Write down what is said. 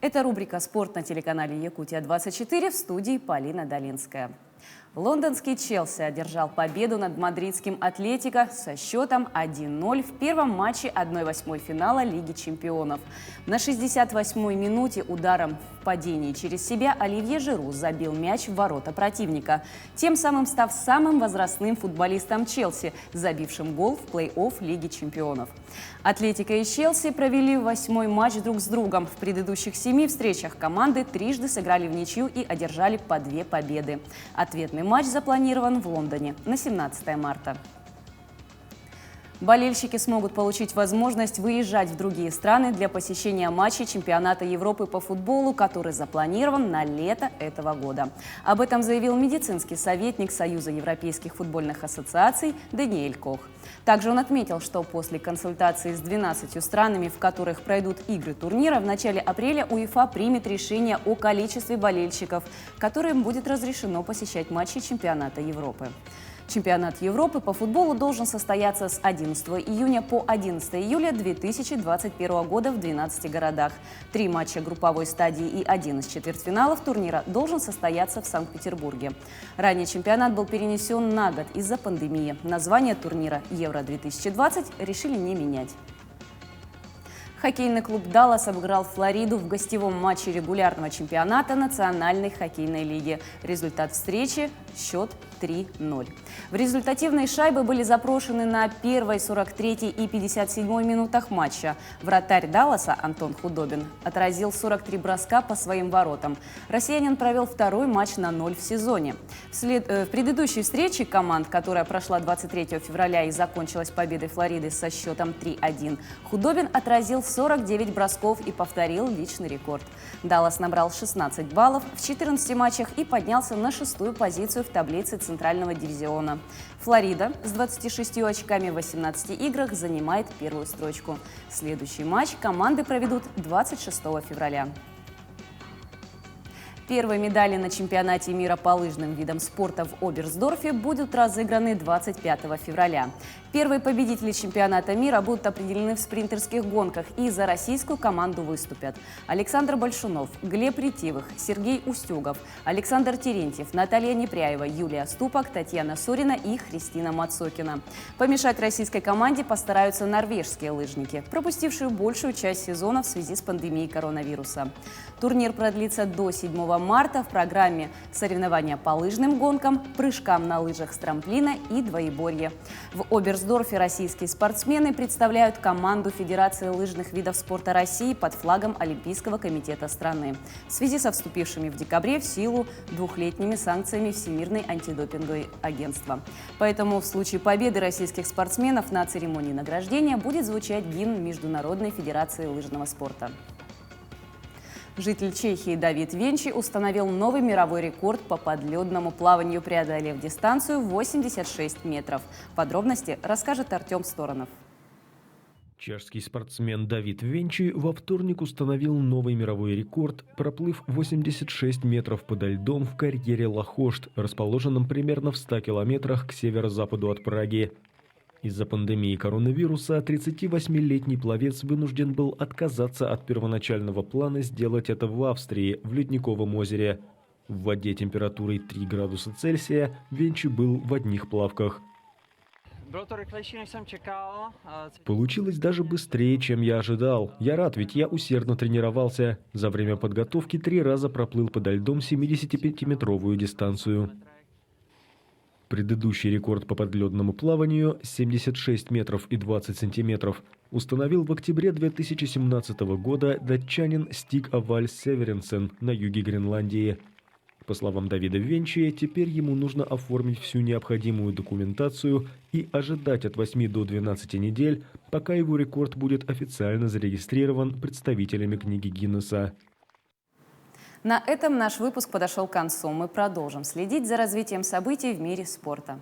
Это рубрика «Спорт» на телеканале «Якутия-24», в студии Полина Долинская. Лондонский «Челси» одержал победу над мадридским «Атлетико» со счетом 1-0 в первом матче 1/8 финала Лиги чемпионов. На 68-й минуте ударом в падении через себя Оливье Жиру забил мяч в ворота противника, тем самым став самым возрастным футболистом «Челси», забившим гол в плей-офф Лиги чемпионов. «Атлетико» и «Челси» провели 8-й матч друг с другом. В предыдущих 7 встречах команды трижды сыграли в ничью и одержали по 2 победы. Ответный матч запланирован в Лондоне на 17 марта. Болельщики смогут получить возможность выезжать в другие страны для посещения матчей чемпионата Европы по футболу, который запланирован на лето этого года. Об этом заявил медицинский советник Союза европейских футбольных ассоциаций Даниэль Кох. Также он отметил, что после консультации с 12 странами, в которых пройдут игры турнира, в начале апреля УЕФА примет решение о количестве болельщиков, которым будет разрешено посещать матчи чемпионата Европы. Чемпионат Европы по футболу должен состояться с 11 июня по 11 июля 2021 года в 12 городах. 3 матча групповой стадии и 1 из четвертьфиналов турнира должен состояться в Санкт-Петербурге. Ранее чемпионат был перенесен на год из-за пандемии. Название турнира «Евро-2020» решили не менять. Хоккейный клуб «Даллас» обыграл Флориду в гостевом матче регулярного чемпионата Национальной хоккейной лиги. Результат встречи – счет 3-0. В результативные шайбы были запрошены на 1-й, 43-й и 57-й минутах матча. Вратарь «Далласа» Антон Худобин отразил 43 броска по своим воротам. Россиянин провел второй матч на 0 в сезоне. В предыдущей встрече команд, которая прошла 23 февраля и закончилась победой Флориды со счетом 3-1, Худобин отразил 49 бросков и повторил личный рекорд. «Даллас» набрал 16 баллов в 14 матчах и поднялся на 6-ю позицию в таблице Центрального дивизиона. Флорида с 26 очками в 18 играх занимает первую строчку. Следующий матч команды проведут 26 февраля. Первые медали на чемпионате мира по лыжным видам спорта в Оберсдорфе будут разыграны 25 февраля. Первые победители чемпионата мира будут определены в спринтерских гонках и за российскую команду выступят Александр Большунов, Глеб Ретивых, Сергей Устюгов, Александр Терентьев, Наталья Непряева, Юлия Ступак, Татьяна Сурина и Христина Мацокина. Помешать российской команде постараются норвежские лыжники, пропустившие большую часть сезона в связи с пандемией коронавируса. Турнир продлится до 7 марта. В программе соревнования по лыжным гонкам, прыжкам на лыжах с трамплина и двоеборье. В Оберсдорфе российские спортсмены представляют команду Федерации лыжных видов спорта России под флагом Олимпийского комитета страны в связи со вступившими в декабре в силу 2-летними санкциями Всемирной антидопинговой агентства. Поэтому в случае победы российских спортсменов на церемонии награждения будет звучать гимн Международной федерации лыжного спорта. Житель Чехии Давид Венчи установил новый мировой рекорд по подледному плаванию, преодолев дистанцию 86 метров. Подробности расскажет Артем Сторонов. Чешский спортсмен Давид Венчи во вторник установил новый мировой рекорд, проплыв 86 метров подо льдом в карьере Лахошт, расположенном примерно в 100 километрах к северо-западу от Праги. Из-за пандемии коронавируса 38-летний пловец вынужден был отказаться от первоначального плана сделать это в Австрии, в Ледниковом озере. В воде температурой 3 градуса Цельсия Венчи был в одних плавках. Получилось даже быстрее, чем я ожидал. Я рад, ведь я усердно тренировался. За время подготовки 3 раза проплыл подо льдом 75-метровую дистанцию. Предыдущий рекорд по подледному плаванию 76 метров и 20 сантиметров установил в октябре 2017 года датчанин Стиг Аваль Северенсен на юге Гренландии. По словам Давида Венчи, теперь ему нужно оформить всю необходимую документацию и ожидать от 8 до 12 недель, пока его рекорд будет официально зарегистрирован представителями книги Гиннесса. На этом наш выпуск подошел к концу. Мы продолжим следить за развитием событий в мире спорта.